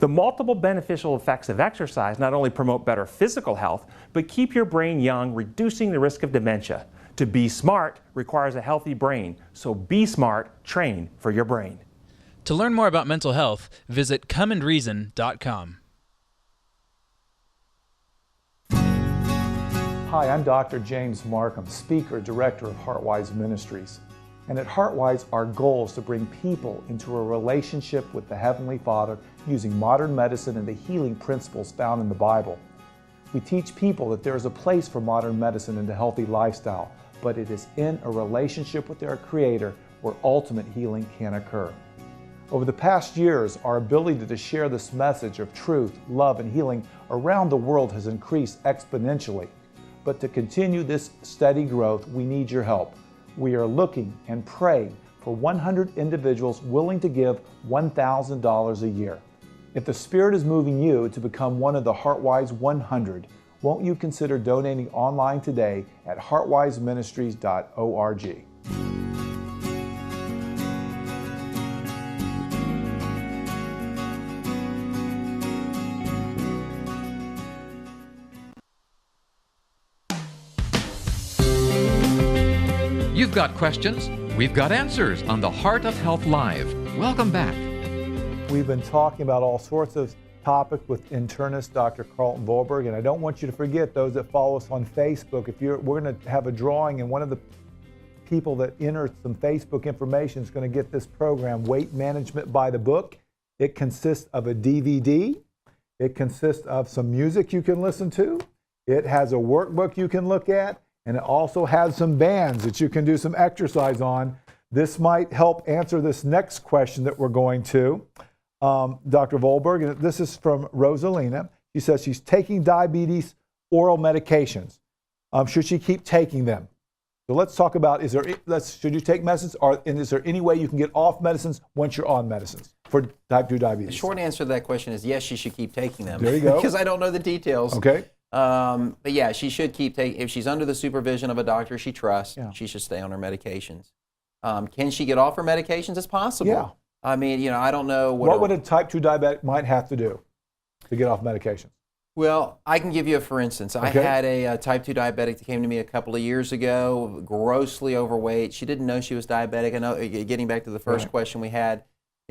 The multiple beneficial effects of exercise not only promote better physical health, but keep your brain young, reducing the risk of dementia. To be smart requires a healthy brain, so be smart, train for your brain. To learn more about mental health, visit comeandreason.com. Hi, I'm Dr. James Markham, speaker, director of Heartwise Ministries. And at Heartwise, our goal is to bring people into a relationship with the Heavenly Father using modern medicine and the healing principles found in the Bible. We teach people that there is a place for modern medicine and a healthy lifestyle, but it is in a relationship with their Creator where ultimate healing can occur. Over the past years, our ability to share this message of truth, love, and healing around the world has increased exponentially. But to continue this steady growth, we need your help. We are looking and praying for 100 individuals willing to give $1,000 a year. If the Spirit is moving you to become one of the Heartwise 100, won't you consider donating online today at heartwiseministries.org. You've got questions, we've got answers on the Heart of Health Live. Welcome back. We've been talking about all sorts of topics with internist Dr. Carlton Vollberg, and I don't want you to forget those that follow us on Facebook. We're going to have a drawing, and one of the people that enters some Facebook information is going to get this program, Weight Management by the Book. It consists of a DVD. It consists of some music you can listen to. It has a workbook you can look at. And it also has some bands that you can do some exercise on. This might help answer this next question that we're going to. Dr. Vollberg, and this is from Rosalina. She says she's taking diabetes oral medications. Should she keep taking them? So let's talk about, should you take medicines, and is there any way you can get off medicines once you're on medicines for type 2 diabetes? The short answer to that question is yes, she should keep taking them. There you go. Because I don't know the details. Okay. But yeah, she should keep taking, if she's under the supervision of a doctor she trusts, she should stay on her medications. Can she get off her medications? It's possible. Yeah. I mean, I don't know what would a type 2 diabetic might have to do to get off medication? Well, I can give you a for instance. I had a type 2 diabetic that came to me a couple of years ago, grossly overweight. She didn't know she was diabetic. I know, getting back to the first question we had,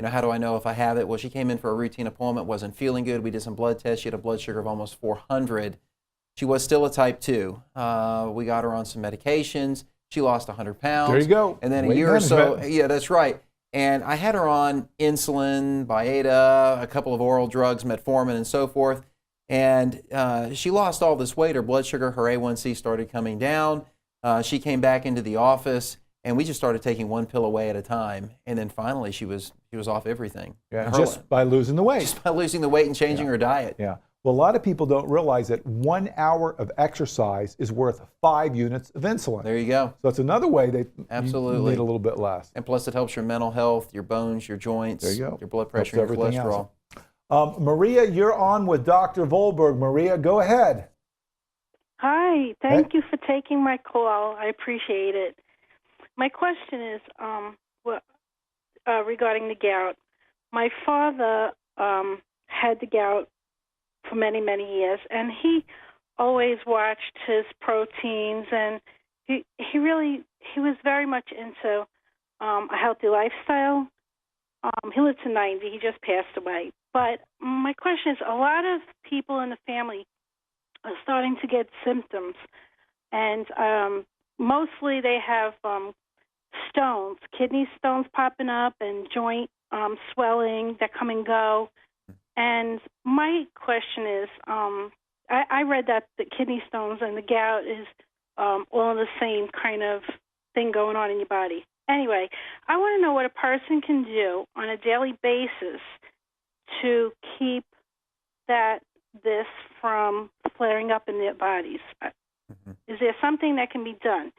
how do I know if I have it? Well, she came in for a routine appointment, wasn't feeling good. We did some blood tests. She had a blood sugar of almost 400. She was still a type 2. We got her on some medications. She lost 100 pounds. There you go. And then a year or so, yeah, that's right. And I had her on insulin, Byetta, a couple of oral drugs, metformin, and so forth. And she lost all this weight. Her blood sugar, her A1C started coming down. She came back into the office, and we just started taking one pill away at a time. And then finally, she was off everything. Yeah, just by losing the weight. Just by losing the weight and changing her diet. Yeah. Well, a lot of people don't realize that 1 hour of exercise is worth 5 units of insulin. There you go. So it's another way that absolutely you need a little bit less. And plus it helps your mental health, your bones, your joints, there you go. Your blood pressure, and your cholesterol. Maria, you're on with Dr. Vollberg. Maria, go ahead. Hi. Thank you for taking my call. I appreciate it. My question is regarding the gout. My father had the gout for many, many years, and he always watched his proteins, and he was very much into a healthy lifestyle. He lived to 90. He just passed away. But my question is, a lot of people in the family are starting to get symptoms, and mostly they have stones, kidney stones popping up, and joint swelling that come and go. And my question is, I read that the kidney stones and the gout is all in the same kind of thing going on in your body. Anyway, I want to know what a person can do on a daily basis to keep this from flaring up in their bodies. Is there something that can be done?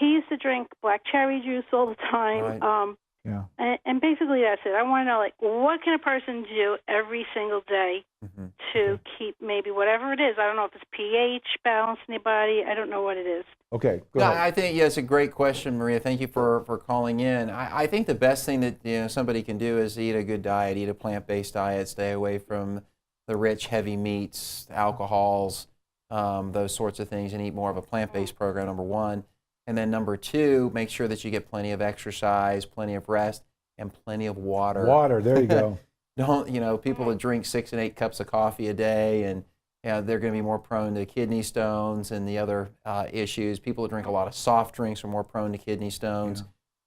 He used to drink black cherry juice all the time. Right. Yeah. And basically that's it. I want to know, like, what can a person do every single day to keep maybe whatever it is. I don't know if it's pH, balance in the body. I don't know what it is. Okay, go ahead. I think, it's a great question, Maria. Thank you for calling in. I think the best thing that somebody can do is eat a good diet, eat a plant-based diet, stay away from the rich, heavy meats, alcohols, those sorts of things, and eat more of a plant-based program, number one. And then number two, make sure that you get plenty of exercise, plenty of rest, and plenty of water. Water, there you go. Don't, people that drink 6 and 8 cups of coffee a day, and they're going to be more prone to kidney stones and the other issues. People that drink a lot of soft drinks are more prone to kidney stones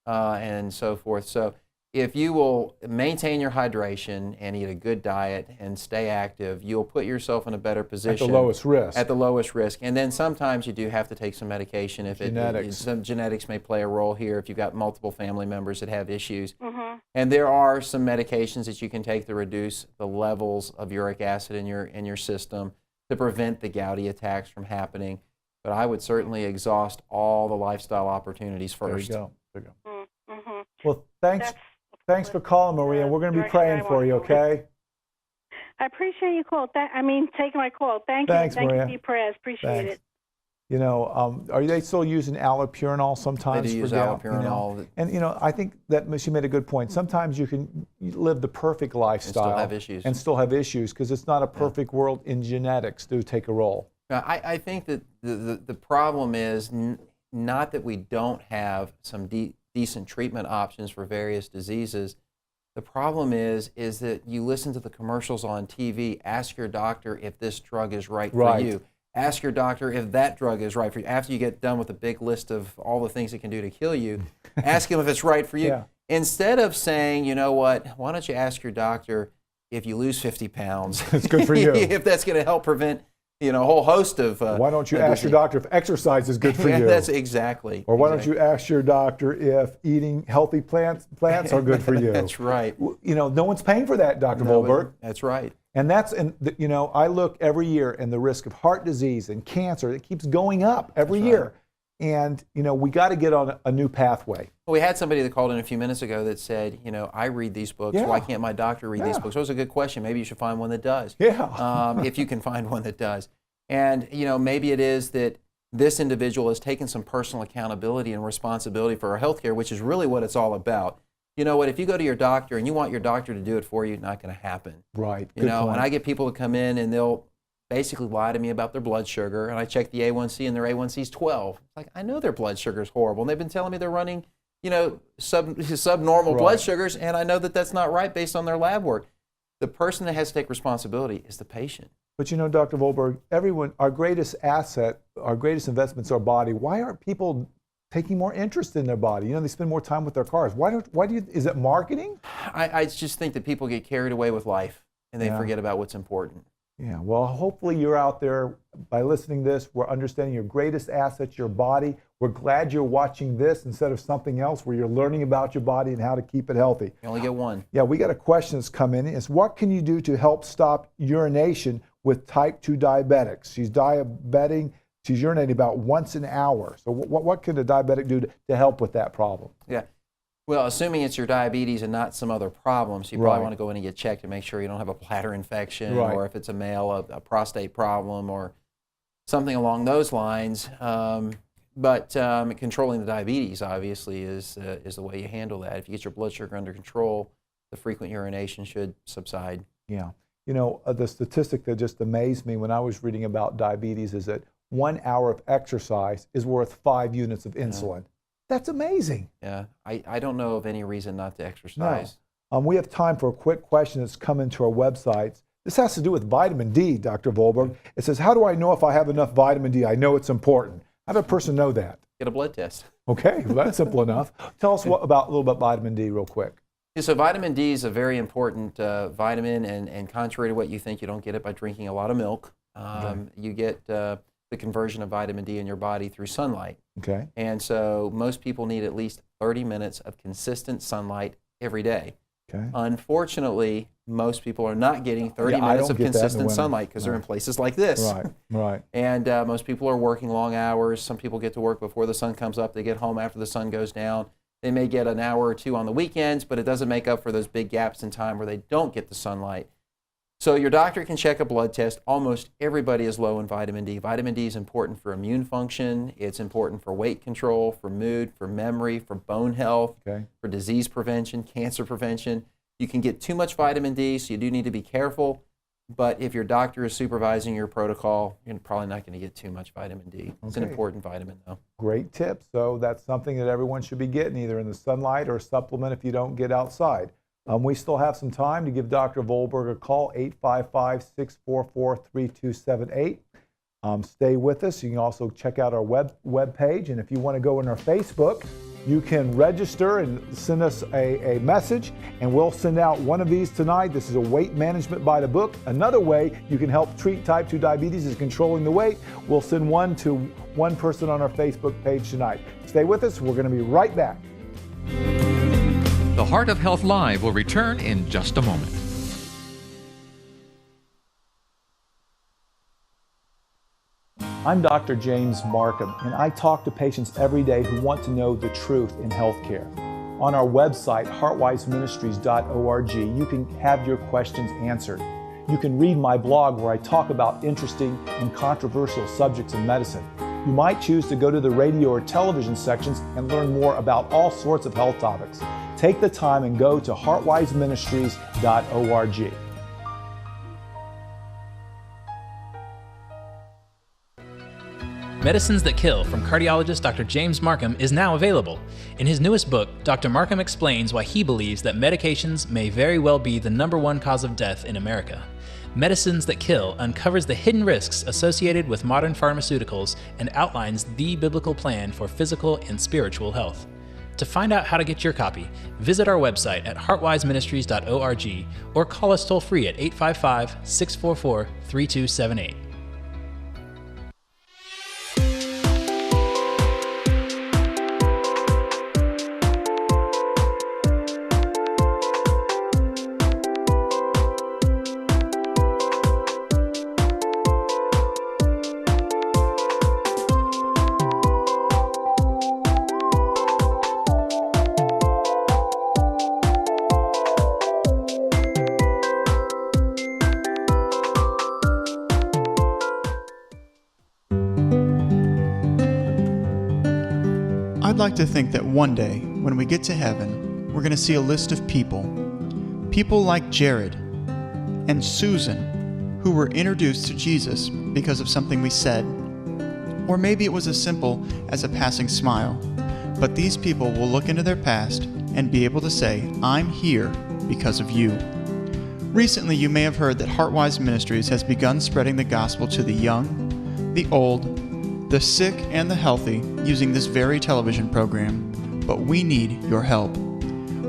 and so forth. So if you will maintain your hydration and eat a good diet and stay active, you'll put yourself in a better position. At the lowest risk. At the lowest risk. And then sometimes you do have to take some medication. If some genetics may play a role here if you've got multiple family members that have issues. And there are some medications that you can take to reduce the levels of uric acid in your system to prevent the gouty attacks from happening. But I would certainly exhaust all the lifestyle opportunities first. There you go. Well, thanks for calling, Maria. We're going to be praying for you, okay? I appreciate your call. Taking my call. Thank Thanks, you. Thank Maria. you for your prayers. Appreciate it. Are they still using allopurinol sometimes? They do use gout, allopurinol. And, I think that she made a good point. Sometimes you can live the perfect lifestyle and still have issues. Because it's not a perfect world, and genetics do take a role. Now, I think that the problem is not that we don't have some decent treatment options for various diseases. The problem is that you listen to the commercials on TV. Ask your doctor if this drug is right for you. Ask your doctor if that drug is right for you. After you get done with a big list of all the things it can do to kill you, ask him if it's right for you. Yeah. Instead of saying, you know what, why don't you ask your doctor if you lose 50 pounds? It's good for you. If that's going to help prevent a whole host of... why don't you ask your doctor if exercise is good for you? That's exactly. Or why don't you ask your doctor if eating healthy plants are good for you? That's right. No one's paying for that, Dr. Vollberg. That's right. And I look every year, and the risk of heart disease and cancer, it keeps going up every year. And, we got to get on a new pathway. Well, we had somebody that called in a few minutes ago that said, I read these books. Yeah. Why can't my doctor read these books? That was a good question. Maybe you should find one that does. Yeah. If you can find one that does. And, maybe it is that this individual has taken some personal accountability and responsibility for our health care, which is really what it's all about. You know what, if you go to your doctor and you want your doctor to do it for you, it's not going to happen. Right. And I get people to come in and they'll basically lie to me about their blood sugar, and I check the A1C and their A1C is 12. It's like, I know their blood sugar is horrible, and they've been telling me they're running, subnormal blood sugars, and I know that that's not right based on their lab work. The person that has to take responsibility is the patient. But Dr. Vollberg, our greatest asset, our greatest investment is our body. Why aren't people taking more interest in their body? They spend more time with their cars. Is it marketing? I just think that people get carried away with life and they forget about what's important. Yeah, well, hopefully you're out there by listening to this. We're understanding your greatest asset's your body. We're glad you're watching this instead of something else where you're learning about your body and how to keep it healthy. You only get one. Yeah, we got a question that's come in. It's what can you do to help stop urination with type 2 diabetics? She's diabetic. She's urinating about once an hour. So what can a diabetic do to help with that problem? Yeah. Well, assuming it's your diabetes and not some other problems, you probably want to go in and get checked to make sure you don't have a bladder infection, or if it's a male, a prostate problem or something along those lines. But controlling the diabetes, obviously, is the way you handle that. If you get your blood sugar under control, the frequent urination should subside. Yeah. The statistic that just amazed me when I was reading about diabetes is that 1 hour of exercise is worth 5 units of insulin. That's amazing. Yeah, I don't know of any reason not to exercise. No. We have time for a quick question that's come into our websites. This has to do with vitamin D, Dr. Vollberg. It says, how do I know if I have enough vitamin D? I know it's important. How does a person know that? Get a blood test. Okay, well, that's simple enough. Tell us a little about vitamin D real quick. Yeah, so vitamin D is a very important vitamin, and contrary to what you think, you don't get it by drinking a lot of milk. You get the conversion of vitamin D in your body through sunlight. Okay. And so most people need at least 30 minutes of consistent sunlight every day. Okay. Unfortunately, most people are not getting 30 minutes of consistent sunlight because they're in places like this. Right. And most people are working long hours. Some people get to work before the sun comes up. They get home after the sun goes down. They may get an hour or two on the weekends, but it doesn't make up for those big gaps in time where they don't get the sunlight. So your doctor can check a blood test. Almost everybody is low in vitamin D. Vitamin D is important for immune function. It's important for weight control, for mood, for memory, for bone health, for disease prevention, cancer prevention. You can get too much vitamin D, so you do need to be careful. But if your doctor is supervising your protocol, you're probably not going to get too much vitamin D. It's an important vitamin, though. Great tip. So that's something that everyone should be getting, either in the sunlight or a supplement if you don't get outside. We still have some time to give Dr. Vollberg a call, 855-644-3278. Stay with us. You can also check out our web page, and if you want to go on our Facebook, you can register and send us a message, and we'll send out one of these tonight. This is a weight management by the book. Another way you can help treat type 2 diabetes is controlling the weight. We'll send one to one person on our Facebook page tonight. Stay with us. We're going to be right back. The Heart of Health Live will return in just a moment. I'm Dr. James Markham, and I talk to patients every day who want to know the truth in healthcare. On our website, heartwiseministries.org, you can have your questions answered. You can read my blog where I talk about interesting and controversial subjects in medicine. You might choose to go to the radio or television sections and learn more about all sorts of health topics. Take the time and go to heartwiseministries.org. Medicines That Kill from cardiologist Dr. James Markham is now available. In his newest book, Dr. Markham explains why he believes that medications may very well be the #1 cause of death in America. Medicines That Kill uncovers the hidden risks associated with modern pharmaceuticals and outlines the biblical plan for physical and spiritual health. To find out how to get your copy, visit our website at heartwiseministries.org or call us toll-free at 855-644-3278. I'd like to think that one day, when we get to heaven, we're going to see a list of people like Jared and Susan, who were introduced to Jesus because of something we said, or maybe it was as simple as a passing smile. But these people will look into their past and be able to say, I'm here because of you. Recently, you may have heard that Heartwise Ministries has begun spreading the gospel to the young, the old, the sick, and the healthy using this very television program. But we need your help.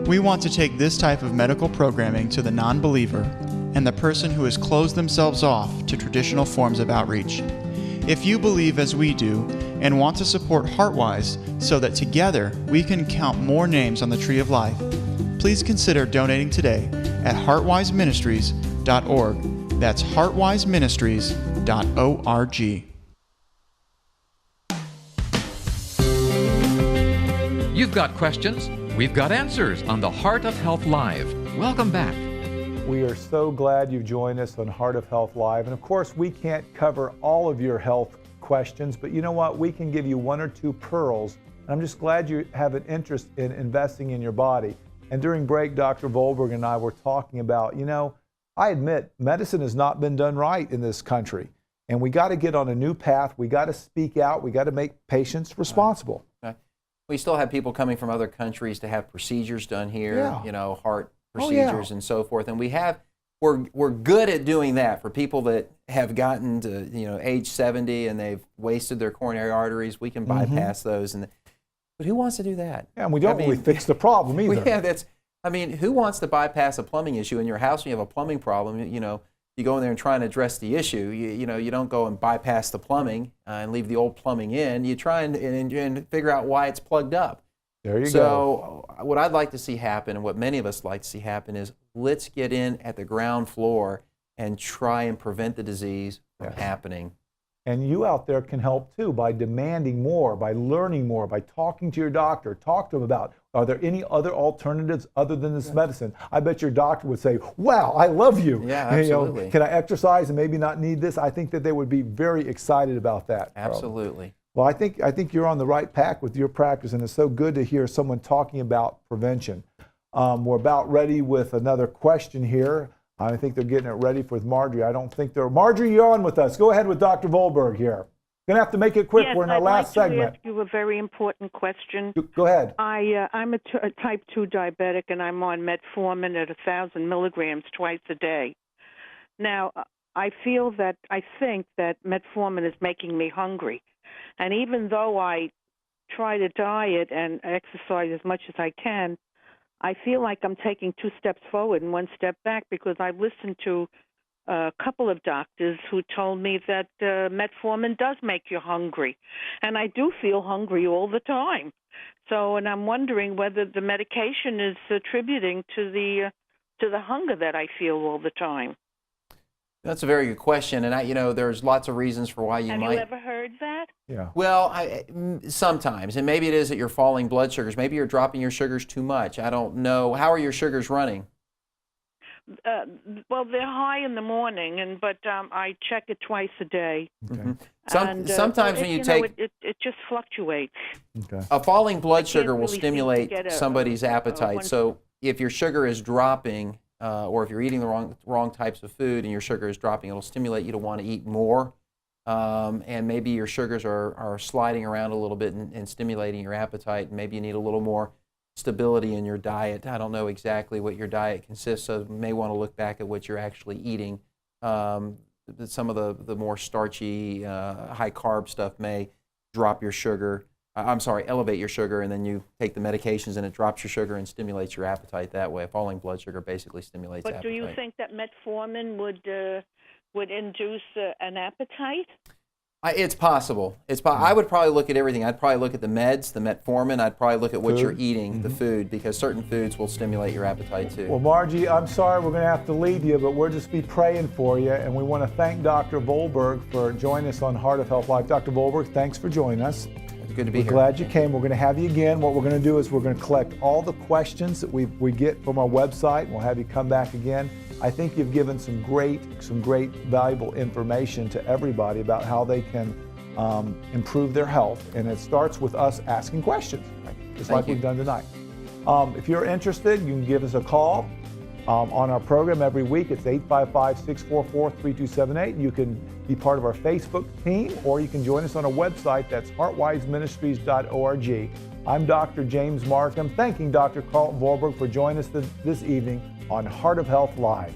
We want to take this type of medical programming to the non-believer and the person who has closed themselves off to traditional forms of outreach. If you believe as we do and want to support Heartwise so that together we can count more names on the Tree of Life, please consider donating today at heartwiseministries.org. That's heartwiseministries.org. You've got questions, we've got answers on the Heart of Health Live. Welcome back. We are so glad you've joined us on Heart of Health Live. And of course, we can't cover all of your health questions, but you know what? We can give you one or two pearls. And I'm just glad you have an interest in investing in your body. And during break, Dr. Vollberg and I were talking about, I admit medicine has not been done right in this country. And we got to get on a new path. We got to speak out. We got to make patients responsible. We still have people coming from other countries to have procedures done here, heart procedures and so forth. And we're good at doing that for people that have gotten to, age 70 and they've wasted their coronary arteries. We can bypass those. But who wants to do that? Yeah, and we don't really fix the problem either. Who wants to bypass a plumbing issue in your house when you have a plumbing problem? You go in there and try and address the issue. You don't go and bypass the plumbing and leave the old plumbing in. You try and figure out why it's plugged up. There you go. So what I'd like to see happen, and what many of us like to see happen, is let's get in at the ground floor and try and prevent the disease from happening. And you out there can help too by demanding more, by learning more, by talking to your doctor. Talk to them about, are there any other alternatives other than this medicine? I bet your doctor would say, wow, I love you. Yeah, And, absolutely. can I exercise and maybe not need this? I think that they would be very excited about that. Absolutely. Well, I think you're on the right path with your practice, and it's so good to hear someone talking about prevention. We're about ready with another question here. I think they're getting it ready for Marjorie. I don't think they're... Marjorie, you're on with us. Go ahead with Dr. Vollberg here. Going to have to make it quick. Yes, We're in our last segment. I'd like to ask you a very important question. Go ahead. I'm a type 2 diabetic, and I'm on metformin at 1,000 milligrams twice a day. Now, I think that metformin is making me hungry. And even though I try to diet and exercise as much as I can, I feel like I'm taking 2 steps forward and 1 step back, because I've listened to a couple of doctors who told me that metformin does make you hungry. And I do feel hungry all the time. And I'm wondering whether the medication is attributing to the hunger that I feel all the time. That's a very good question, and there's lots of reasons for why you might. Have you ever heard that? Yeah. Well, sometimes, and maybe it is that you're falling blood sugars. Maybe you're dropping your sugars too much. I don't know. How are your sugars running? Well, they're high in the morning, but I check it twice a day. Okay. Sometimes when you take it just fluctuates. Okay. A falling blood sugar will really stimulate get somebody's appetite. So if your sugar is dropping, or if you're eating the wrong types of food and your sugar is dropping, it'll stimulate you to want to eat more. And maybe your sugars are sliding around a little bit and stimulating your appetite. And maybe you need a little more stability in your diet. I don't know exactly what your diet consists of. You may want to look back at what you're actually eating. Some of the more starchy, high carb stuff may drop your sugar. Elevate your sugar, and then you take the medications and it drops your sugar and stimulates your appetite that way. Falling blood sugar basically stimulates appetite. But do you think that metformin would induce an appetite? It's possible. I would probably look at everything. I'd probably look at the meds, the metformin. I'd probably look at what you're eating, the food, because certain foods will stimulate your appetite too. Well, Margie, I'm sorry we're going to have to leave you, but we'll just be praying for you. And we want to thank Dr. Vollberg for joining us on Heart of Health Live. Dr. Vollberg, thanks for joining us. It's good to be here. We're glad you came. We're going to have you again. What we're going to do is we're going to collect all the questions that we get from our website, and we'll have you come back again. I think you've given some great valuable information to everybody about how they can improve their health, and it starts with us asking questions, just like we've done tonight. If you're interested, you can give us a call on our program every week. It's 855-644-3278. You can be part of our Facebook team, or you can join us on our website. That's heartwiseministries.org. I'm Dr. James Markham, thanking Dr. Carlton Vollberg for joining us this evening on Heart of Health Live.